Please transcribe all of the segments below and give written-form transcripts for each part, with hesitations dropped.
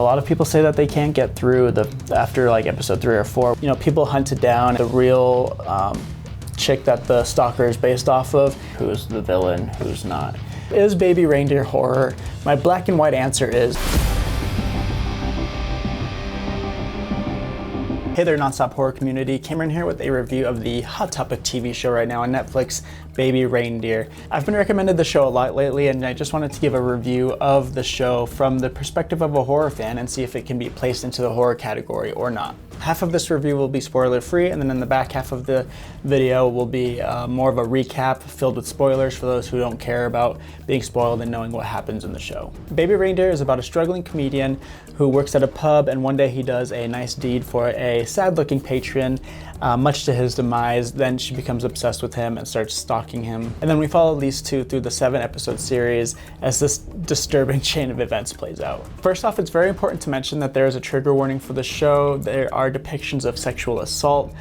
lot of people say that they can't get through after like episode 3 or 4. You know, people hunted down the real chick that the stalker is based off of. Who's the villain, who's not? Is Baby Reindeer horror? My black and white answer is... Hey there, nonstop horror community. Cameron here with a review of the hot topic TV show right now on Netflix, Baby Reindeer. I've been recommended the show a lot lately, and I just wanted to give a review of the show from the perspective of a horror fan and see if it can be placed into the horror category or not. Half of this review will be spoiler free, and then in the back half of the video will be more of a recap filled with spoilers for those who don't care about being spoiled and knowing what happens in the show. Baby Reindeer is about a struggling comedian who works at a pub, and one day he does a nice deed for a sad-looking patron, much to his demise. Then she becomes obsessed with him and starts stalking him. And then we follow these two through the 7-episode series as this disturbing chain of events plays out. First off, it's very important to mention that there is a trigger warning for the show. There are depictions of sexual assault.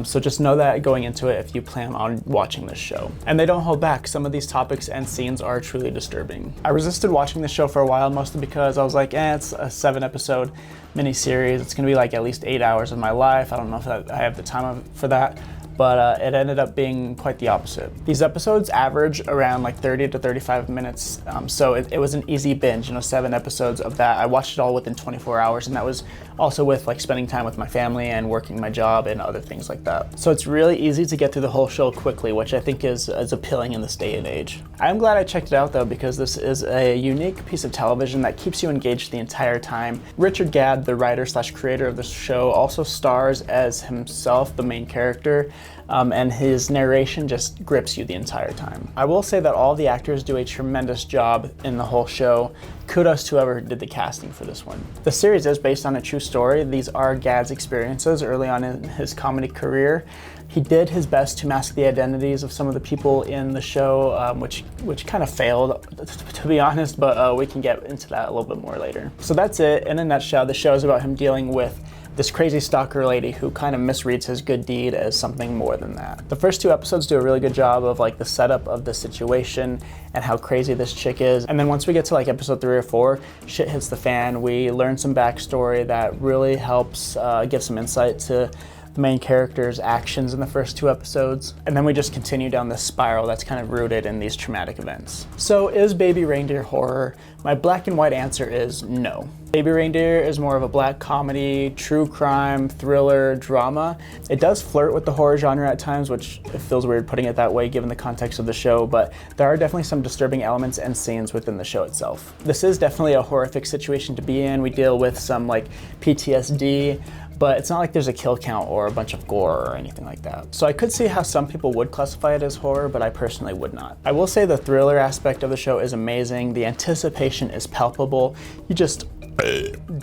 So just know that going into it if you plan on watching this show. And they don't hold back. Some of these topics and scenes are truly disturbing. I resisted watching this show for a while, mostly because I was like, it's a 7-episode miniseries. It's gonna be like at least 8 hours of my life. I don't know if I have the time for that. But it ended up being quite the opposite. These episodes average around like 30 to 35 minutes, so it was an easy binge, 7 episodes of that. I watched it all within 24 hours, and that was also with like spending time with my family and working my job and other things like that. So it's really easy to get through the whole show quickly, which I think is appealing in this day and age. I'm glad I checked it out though, because this is a unique piece of television that keeps you engaged the entire time. Richard Gadd, the writer/creator of the show, also stars as himself, the main character. And his narration just grips you the entire time. I will say that all the actors do a tremendous job in the whole show. Kudos to whoever did the casting for this one. The series is based on a true story. These are Gadd's experiences early on in his comedy career. He did his best to mask the identities of some of the people in the show, which kind of failed, to be honest, but we can get into that a little bit more later. So that's it. In a nutshell, the show is about him dealing with this crazy stalker lady who kind of misreads his good deed as something more than that. The first 2 episodes do a really good job of like the setup of the situation and how crazy this chick is. And then once we get to like episode 3 or 4, shit hits the fan. We learn some backstory that really helps give some insight to the main character's actions in the first 2 episodes. And then we just continue down this spiral that's kind of rooted in these traumatic events. So is Baby Reindeer horror? My black and white answer is no. Baby Reindeer is more of a black comedy, true crime, thriller, drama. It does flirt with the horror genre at times, which it feels weird putting it that way given the context of the show, but there are definitely some disturbing elements and scenes within the show itself. This is definitely a horrific situation to be in. We deal with some like PTSD, but it's not like there's a kill count or a bunch of gore or anything like that. So I could see how some people would classify it as horror, but I personally would not. I will say the thriller aspect of the show is amazing. The anticipation is palpable. You just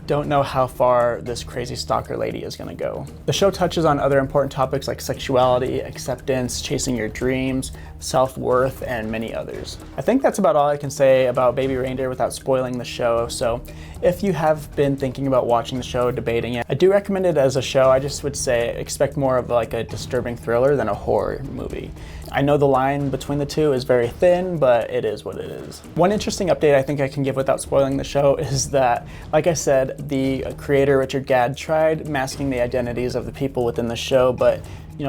don't know how far this crazy stalker lady is gonna go. The show touches on other important topics like sexuality, acceptance, chasing your dreams, self-worth, and many others. I think that's about all I can say about Baby Reindeer without spoiling the show. So if you have been thinking about watching the show, debating it, I do recommend it as a show. I just would say expect more of like a disturbing thriller than a horror movie. I know the line between the two is very thin, but it is what it is. One interesting update I think I can give without spoiling the show is that, like I said, the creator Richard Gadd tried masking the identities of the people within the show, but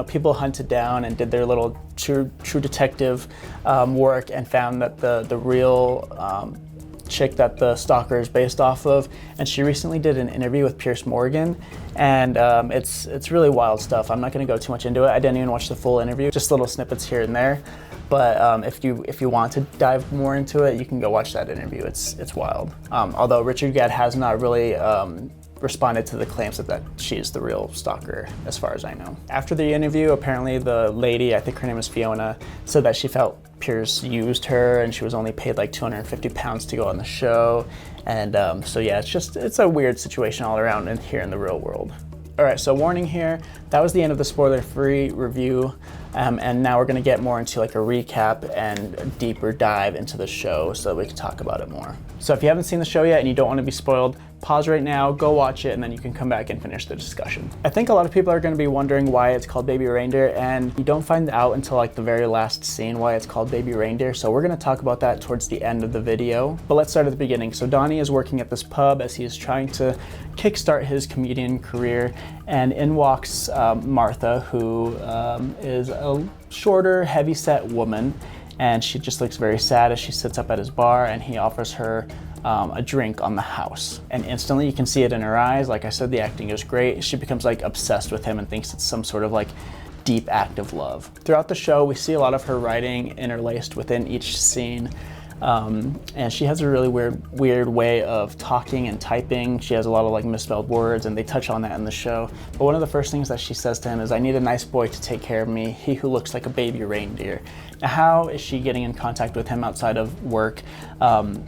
people hunted down and did their little true detective work and found that the real chick that the stalker is based off of, and she recently did an interview with Piers Morgan, and it's really wild stuff. I'm not going to go too much into it. I didn't even watch the full interview, just little snippets here and there. But if you want to dive more into it, you can go watch that interview. It's wild. Although Richard Gadd has not really responded to the claims that she's the real stalker, as far as I know. After the interview, apparently the lady, I think her name is Fiona, said that she felt Piers used her and she was only paid like 250 pounds to go on the show. And so yeah, it's a weird situation all around and here in the real world. All right, so warning here, that was the end of the spoiler-free review, and now we're gonna get more into like a recap and a deeper dive into the show so that we can talk about it more. So if you haven't seen the show yet and you don't wanna be spoiled, pause right now, go watch it, and then you can come back and finish the discussion. I think a lot of people are going to be wondering why it's called Baby Reindeer, and you don't find out until like the very last scene why it's called Baby Reindeer, so we're going to talk about that towards the end of the video. But let's start at the beginning. So Donnie is working at this pub as he is trying to kickstart his comedian career, and in walks Martha, who is a shorter, heavy-set woman, and she just looks very sad as she sits up at his bar, and he offers her a drink on the house. And instantly you can see it in her eyes. Like I said, the acting is great. She becomes like obsessed with him and thinks it's some sort of like deep act of love. Throughout the show, we see a lot of her writing interlaced within each scene. And she has a really weird way of talking and typing. She has a lot of like misspelled words, and they touch on that in the show. But one of the first things that she says to him is, "I need a nice boy to take care of me, he who looks like a baby reindeer." Now, how is she getting in contact with him outside of work? On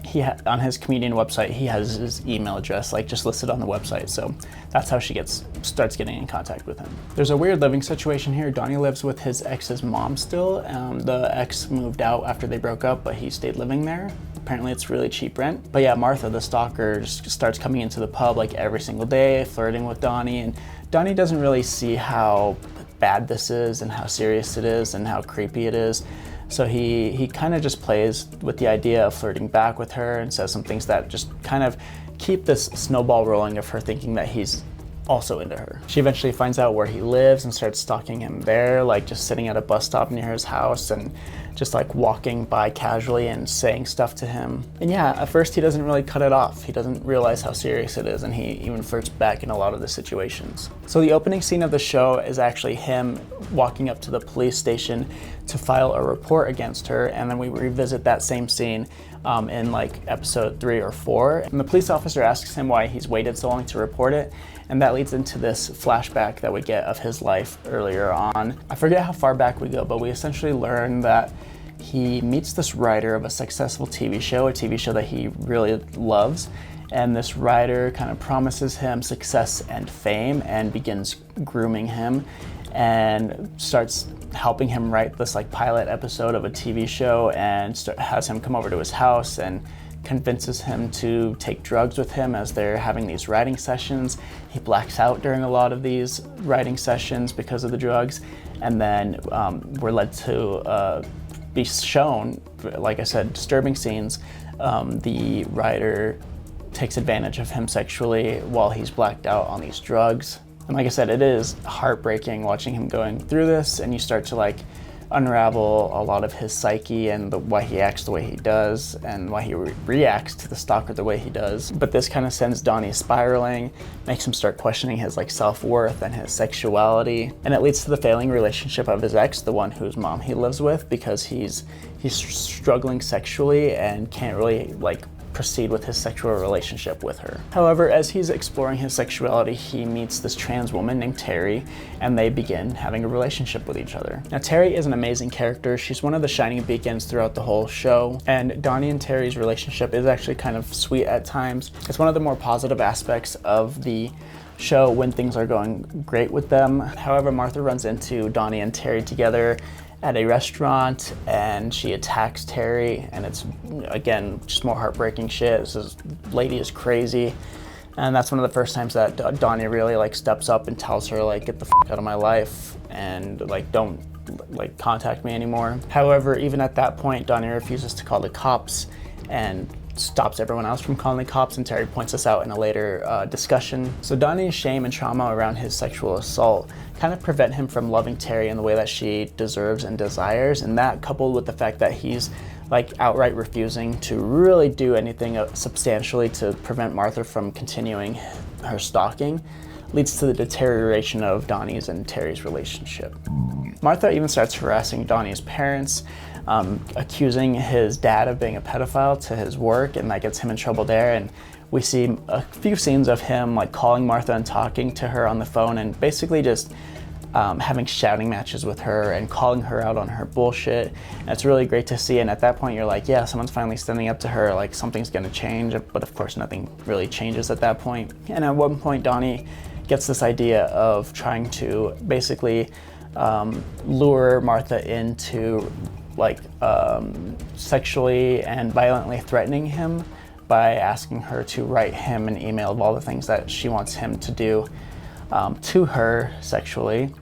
his comedian website, he has his email address like just listed on the website. So that's how she starts getting in contact with him. There's a weird living situation here. Donnie lives with his ex's mom still. The ex moved out after they broke up, but he stayed living there. Apparently it's really cheap rent. But yeah, Martha, the stalker, just starts coming into the pub like every single day, flirting with Donnie, and Donnie doesn't really see how bad this is and how serious it is and how creepy it is. So he kind of just plays with the idea of flirting back with her and says some things that just kind of keep this snowball rolling of her thinking that he's also into her. She eventually finds out where he lives and starts stalking him there, like just sitting at a bus stop near his house and just like walking by casually and saying stuff to him. And yeah, at first he doesn't really cut it off. He doesn't realize how serious it is, and he even flirts back in a lot of the situations. So the opening scene of the show is actually him walking up to the police station to file a report against her, and then we revisit that same scene in like episode 3 or 4. And the police officer asks him why he's waited so long to report it, and that leads into this flashback that we get of his life earlier on. I forget how far back we go, but we essentially learn that he meets this writer of a successful TV show, a TV show that he really loves, and this writer kind of promises him success and fame and begins grooming him and starts helping him write this like pilot episode of a TV show, and has him come over to his house and convinces him to take drugs with him as they're having these writing sessions. He blacks out during a lot of these writing sessions because of the drugs, and then we're led to be shown, like I said, disturbing scenes. The writer takes advantage of him sexually while he's blacked out on these drugs. And like I said, it is heartbreaking watching him going through this, and you start to like unravel a lot of his psyche and why he acts the way he does and why he reacts to the stalker the way he does. But this kind of sends Donnie spiraling, makes him start questioning his like self-worth and his sexuality, and it leads to the failing relationship of his ex, the one whose mom he lives with, because he's struggling sexually and can't really like proceed with his sexual relationship with her. However, as he's exploring his sexuality, he meets this trans woman named Terry, and they begin having a relationship with each other. Now, Terry is an amazing character. She's one of the shining beacons throughout the whole show, and Donnie and Terry's relationship is actually kind of sweet at times. It's one of the more positive aspects of the show when things are going great with them. However, Martha runs into Donnie and Terry together at a restaurant, and she attacks Terry, and it's, again, just more heartbreaking shit. This lady is crazy, and that's one of the first times that Donnie really like steps up and tells her like, get the fuck out of my life and like don't like contact me anymore. However, even at that point, Donnie refuses to call the cops and stops everyone else from calling the cops, and Terry points this out in a later discussion. So Donnie's shame and trauma around his sexual assault kind of prevent him from loving Terry in the way that she deserves and desires, and that, coupled with the fact that he's like outright refusing to really do anything substantially to prevent Martha from continuing her stalking, leads to the deterioration of Donnie's and Terry's relationship. Martha even starts harassing Donnie's parents, accusing his dad of being a pedophile to his work, and that gets him in trouble there. And we see a few scenes of him like calling Martha and talking to her on the phone, and basically just having shouting matches with her and calling her out on her bullshit. And it's really great to see, and at that point you're like, yeah, someone's finally standing up to her, like something's gonna change. But of course nothing really changes at that point. And at one point Donnie gets this idea of trying to basically lure Martha into like sexually and violently threatening him by asking her to write him an email of all the things that she wants him to do to her sexually.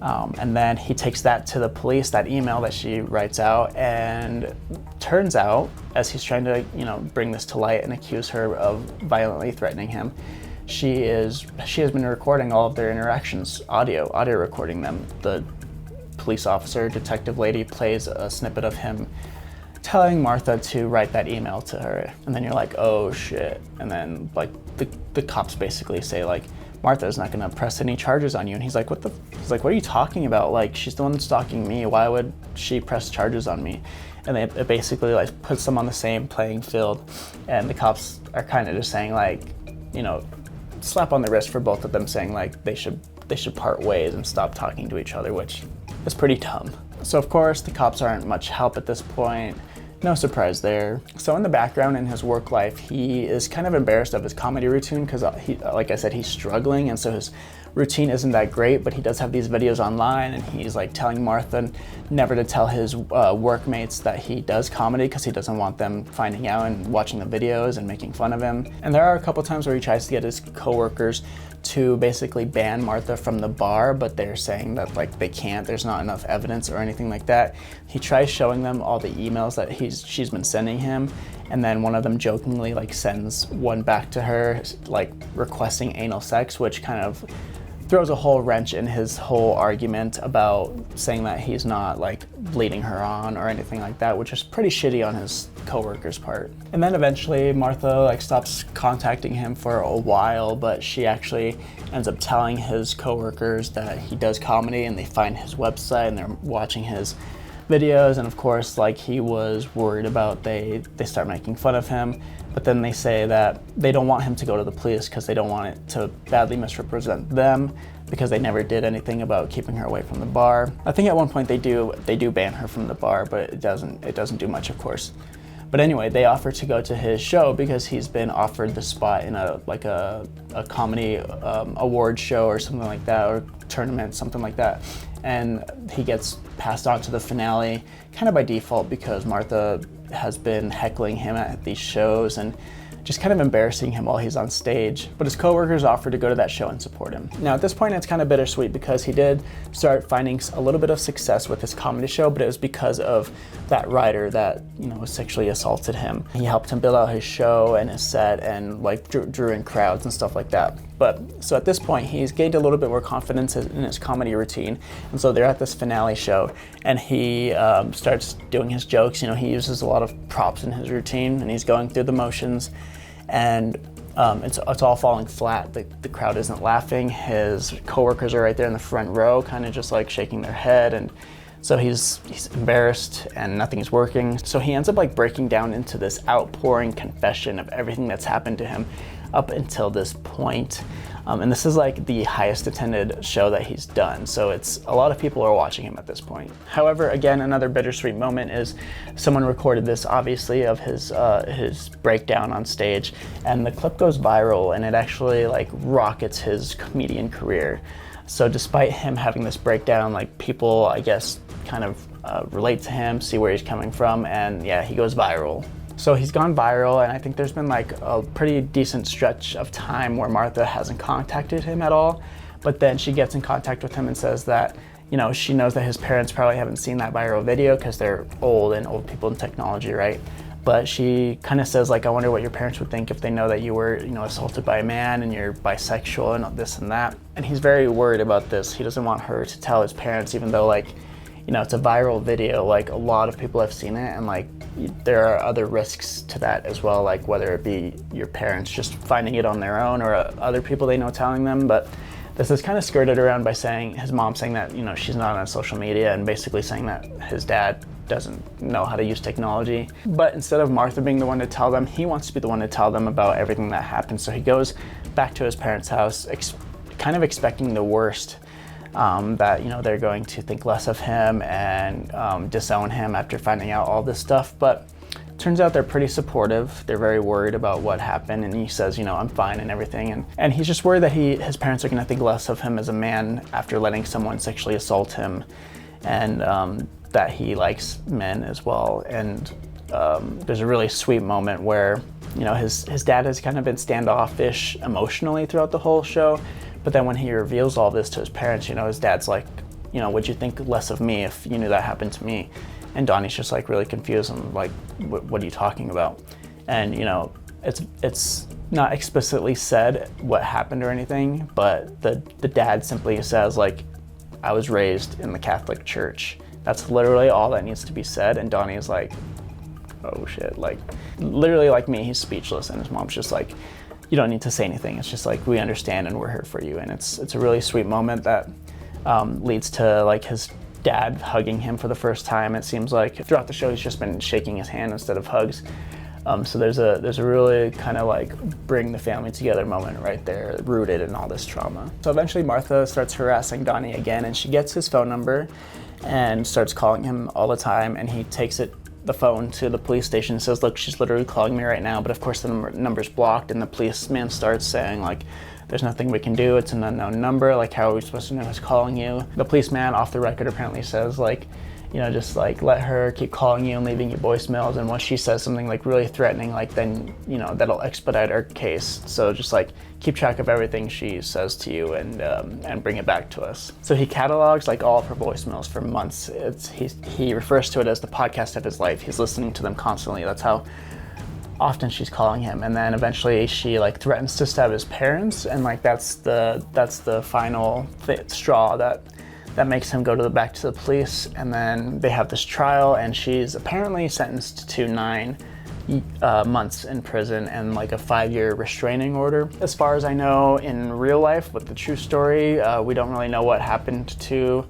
And then he takes that to the police, that email that she writes out, and turns out, as he's trying to, bring this to light and accuse her of violently threatening him, she has been recording all of their interactions, audio recording them. The police officer, detective lady, plays a snippet of him telling Martha to write that email to her, and then you're like, oh shit. And then like the cops basically say like, Martha's not gonna press any charges on you. And he's like, what are you talking about? Like, she's the one stalking me. Why would she press charges on me? And it basically like puts them on the same playing field. And the cops are kind of just saying like, slap on the wrist for both of them, saying like they should part ways and stop talking to each other, which is pretty dumb. So of course the cops aren't much help at this point. No surprise there. So in the background in his work life, he is kind of embarrassed of his comedy routine because, like I said, he's struggling, and so his routine isn't that great, but he does have these videos online, and he's like telling Martha never to tell his workmates that he does comedy because he doesn't want them finding out and watching the videos and making fun of him. And there are a couple times where he tries to get his coworkers to basically ban Martha from the bar, but they're saying that like they can't, there's not enough evidence or anything like that. He tries showing them all the emails that she's been sending him, and then one of them jokingly like sends one back to her like requesting anal sex, which kind of throws a whole wrench in his whole argument about saying that he's not like leading her on or anything like that, which is pretty shitty on his coworker's part. And then eventually Martha like stops contacting him for a while, but she actually ends up telling his coworkers that he does comedy, and they find his website and they're watching his videos, and of course like he was worried about they start making fun of him. But then they say that they don't want him to go to the police because they don't want it to badly misrepresent them, because they never did anything about keeping her away from the bar. I think at one point they do ban her from the bar, but it doesn't do much, of course. But anyway, they offer to go to his show because he's been offered the spot in a comedy award show or something like that, or tournament, something like that. And he gets passed on to the finale kind of by default because Martha has been heckling him at these shows and just kind of embarrassing him while he's on stage. But his coworkers offer to go to that show and support him. Now at this point it's kind of bittersweet because he did start finding a little bit of success with his comedy show, but it was because of that writer that sexually assaulted him. He helped him build out his show and his set and like drew in crowds and stuff like that. But so at this point he's gained a little bit more confidence in his comedy routine, and so they're at this finale show and he starts doing his jokes. He uses a lot of props in his routine and he's going through the motions, and it's all falling flat. The crowd isn't laughing. His coworkers are right there in the front row kind of just like shaking their head, and so he's embarrassed and nothing's working. So he ends up like breaking down into this outpouring confession of everything that's happened to him up until this point. And this is like the highest attended show that he's done. So it's a lot of people are watching him at this point. However, again, another bittersweet moment is someone recorded this obviously of his breakdown on stage, and the clip goes viral and it actually like rockets his comedian career. So despite him having this breakdown, like people, I guess, kind of relate to him, see where he's coming from, and yeah, he goes viral. So he's gone viral, and I think there's been like a pretty decent stretch of time where Martha hasn't contacted him at all, but then she gets in contact with him and says that, she knows that his parents probably haven't seen that viral video because they're old and old people in technology, right? But she kind of says like, I wonder what your parents would think if they know that you were, assaulted by a man and you're bisexual and this and that. And he's very worried about this. He doesn't want her to tell his parents, even though like, it's a viral video, like a lot of people have seen it, and like there are other risks to that as well, like whether it be your parents just finding it on their own or other people they know telling them. But this is kind of skirted around by his mom saying that, she's not on social media, and basically saying that his dad doesn't know how to use technology. But instead of Martha being the one to tell them, he wants to be the one to tell them about everything that happened. So he goes back to his parents' house, kind of expecting the worst. That they're going to think less of him and disown him after finding out all this stuff. But turns out they're pretty supportive. They're very worried about what happened, and he says, I'm fine and everything. And he's just worried that his parents are going to think less of him as a man after letting someone sexually assault him, and that he likes men as well. And there's a really sweet moment where his dad has kind of been standoffish emotionally throughout the whole show, but then when he reveals all this to his parents, his dad's like, would you think less of me if you knew that happened to me? And Donnie's just like really confused and like, what are you talking about? And it's not explicitly said what happened or anything, but the dad simply says like, I was raised in the Catholic Church. That's literally all that needs to be said. And Donnie's like, oh shit, like literally like me, he's speechless. And his mom's just like, you don't need to say anything. It's just like, we understand and we're here for you. And it's a really sweet moment that leads to like his dad hugging him for the first time. It seems like throughout the show, he's just been shaking his hand instead of hugs. So there's a really kind of like bring the family together moment right there, rooted in all this trauma. So eventually Martha starts harassing Donnie again, and she gets his phone number and starts calling him all the time, and he takes the phone to the police station and says, look, she's literally calling me right now, but of course the number's blocked, and the policeman starts saying like, there's nothing we can do, it's an unknown number, like how are we supposed to know who's calling you? The policeman off the record apparently says like, just like let her keep calling you and leaving you voicemails, and once she says something like really threatening, like then that'll expedite our case. So just like keep track of everything she says to you and bring it back to us. So he catalogs like all of her voicemails for months. He refers to it as the podcast of his life. He's listening to them constantly. That's how often she's calling him. And then eventually she like threatens to stab his parents, and like that's the final straw that makes him go back to the police. And then they have this trial, and she's apparently sentenced to 9 months in prison and like a 5-year restraining order. As far as I know, in real life, with the true story, we don't really know what happened to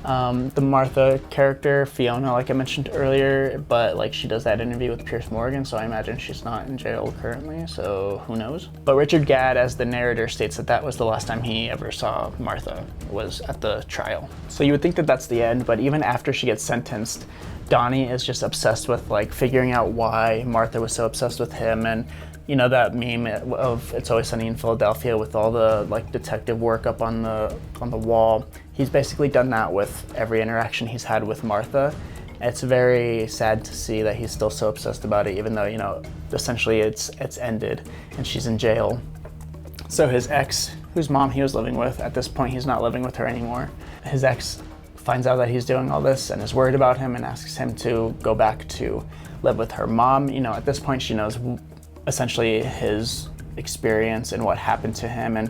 the Martha character, Fiona, like I mentioned earlier, but like she does that interview with Piers Morgan, so I imagine she's not in jail currently, so who knows. But Richard Gadd, as the narrator, states that was the last time he ever saw Martha, was at the trial. So you would think that that's the end, but even after she gets sentenced, Donnie is just obsessed with like figuring out why Martha was so obsessed with him. And that meme of It's Always Sunny in Philadelphia with all the like detective work up on the wall. He's basically done that with every interaction he's had with Martha. It's very sad to see that he's still so obsessed about it, even though, essentially it's ended and she's in jail. So his ex, whose mom he was living with, at this point he's not living with her anymore. His ex finds out that he's doing all this and is worried about him and asks him to go back to live with her mom. At this point she knows essentially his experience and what happened to him and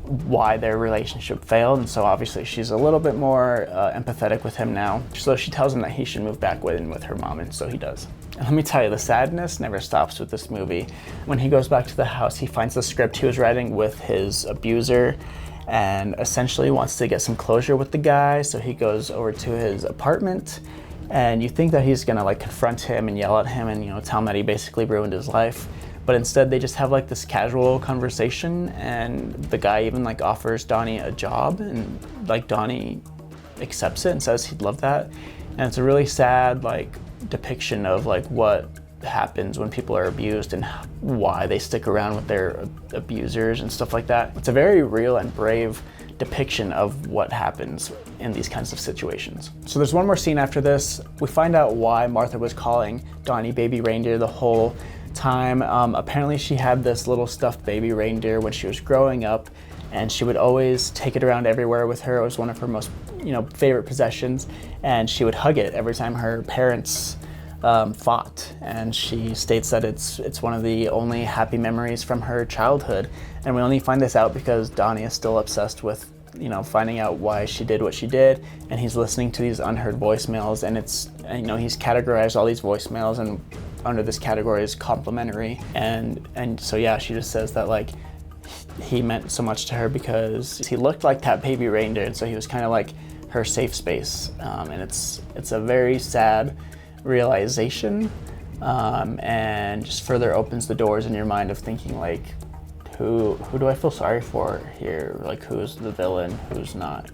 why their relationship failed, and so obviously she's a little bit more empathetic with him now. So she tells him that he should move back in with her mom, and so he does. And let me tell you, the sadness never stops with this movie. When he goes back to the house, he finds the script he was writing with his abuser and essentially wants to get some closure with the guy, so he goes over to his apartment, and you think that he's gonna like confront him and yell at him and tell him that he basically ruined his life. But instead they just have like this casual conversation, and the guy even like offers Donnie a job, and like Donnie accepts it and says he'd love that. And it's a really sad like depiction of like what happens when people are abused and why they stick around with their abusers and stuff like that. It's a very real and brave depiction of what happens in these kinds of situations. So there's one more scene after this. We find out why Martha was calling Donnie Baby Reindeer the whole time. Apparently she had this little stuffed baby reindeer when she was growing up, and she would always take it around everywhere with her. It was one of her most favorite possessions, and she would hug it every time her parents fought. And she states that it's one of the only happy memories from her childhood. And we only find this out because Donnie is still obsessed with finding out why she did what she did, and he's listening to these unheard voicemails, and he's categorized all these voicemails, and under this category is complimentary, and so yeah, she just says that like he meant so much to her because he looked like that baby reindeer, and so he was kind of like her safe space, and it's a very sad realization, and just further opens the doors in your mind of thinking like, who do I feel sorry for here? Like, who's the villain, who's not?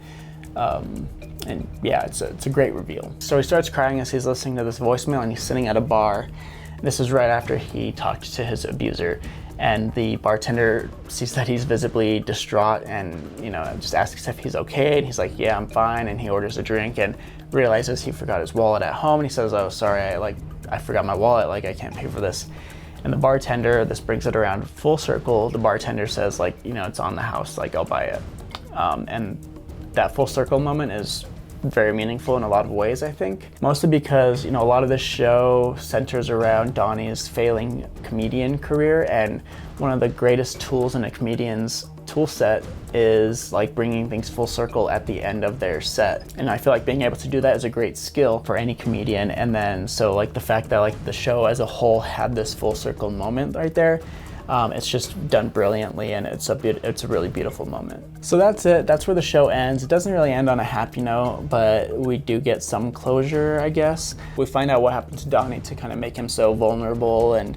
And yeah, it's a great reveal. So he starts crying as he's listening to this voicemail, and he's sitting at a bar. This is right after he talked to his abuser, and the bartender sees that he's visibly distraught and just asks if he's okay, and he's like, yeah, I'm fine, and he orders a drink and realizes he forgot his wallet at home, and he says, oh, sorry, I forgot my wallet, like I can't pay for this. And the bartender, this brings it around full circle. The bartender says, like, you know, it's on the house, like, I'll buy it. And that full circle moment is very meaningful in a lot of ways, I think. Mostly because, you know, a lot of this show centers around Donnie's failing comedian career, and one of the greatest tools in a comedian's tool set is like bringing things full circle at the end of their set. And I feel like being able to do that is a great skill for any comedian. And then so like the fact that like the show as a whole had this full circle moment right there, it's just done brilliantly, and it's a really beautiful moment. So that's it. That's where the show ends. It doesn't really end on a happy note, but we do get some closure, I guess. We find out what happened to Donnie to kind of make him so vulnerable and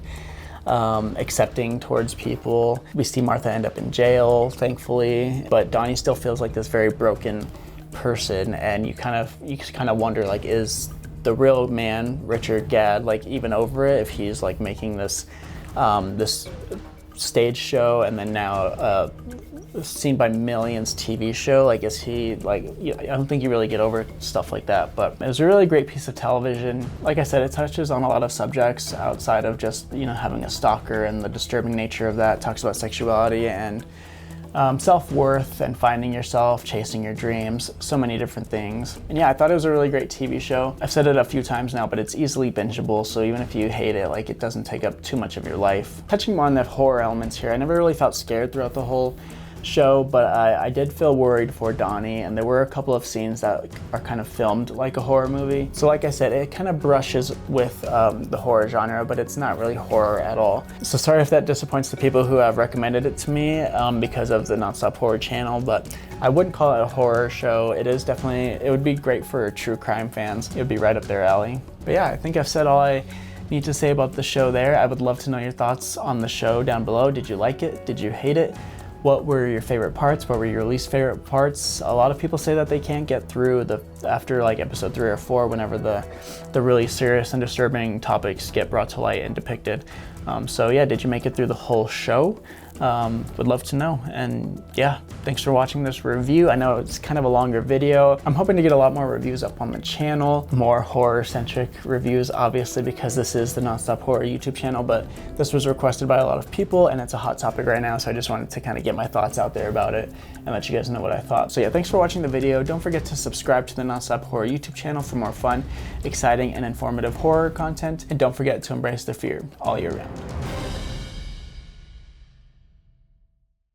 accepting towards people. We see Martha end up in jail, thankfully, but Donnie still feels like this very broken person, and you kind of wonder, like, is the real man, Richard Gadd, like even over it if he's like making this this stage show and then now seen by millions TV show? Like, is he like, I don't think you really get over stuff like that. But it was a really great piece of television. Like I said, it touches on a lot of subjects outside of just, you know, having a stalker and the disturbing nature of that. It talks about sexuality and self-worth and finding yourself, chasing your dreams, so many different things. And yeah, I thought it was a really great TV show. I've said it a few times now, but it's easily bingeable, so even if you hate it, like, it doesn't take up too much of your life. Touching more on the horror elements here, I never really felt scared throughout the whole show, but I did feel worried for Donnie, and there were a couple of scenes that are kind of filmed like a horror movie. So like I said, it kind of brushes with the horror genre, but it's not really horror at all. So sorry if that disappoints the people who have recommended it to me because of the Nonstop Horror channel, but I wouldn't call it a horror show. It is definitely, it would be great for true crime fans. It would be right up their alley. But yeah, I think I've said all I need to say about the show there. I would love to know your thoughts on the show down below. Did you like it? Did you hate it? What were your favorite parts? What were your least favorite parts? A lot of people say that they can't get through after like episode 3 or 4 whenever the really serious and disturbing topics get brought to light and depicted. So yeah, did you make it through the whole show? Would love to know. And yeah, thanks for watching this review. I know it's kind of a longer video. I'm hoping to get a lot more reviews up on the channel, more horror-centric reviews, obviously, because this is the Nonstop Horror YouTube channel, but this was requested by a lot of people and it's a hot topic right now, so I just wanted to kind of get my thoughts out there about it and let you guys know what I thought. So yeah, thanks for watching the video. Don't forget to subscribe to the Nonstop Horror YouTube channel for more fun, exciting, and informative horror content, and don't forget to embrace the fear all year round.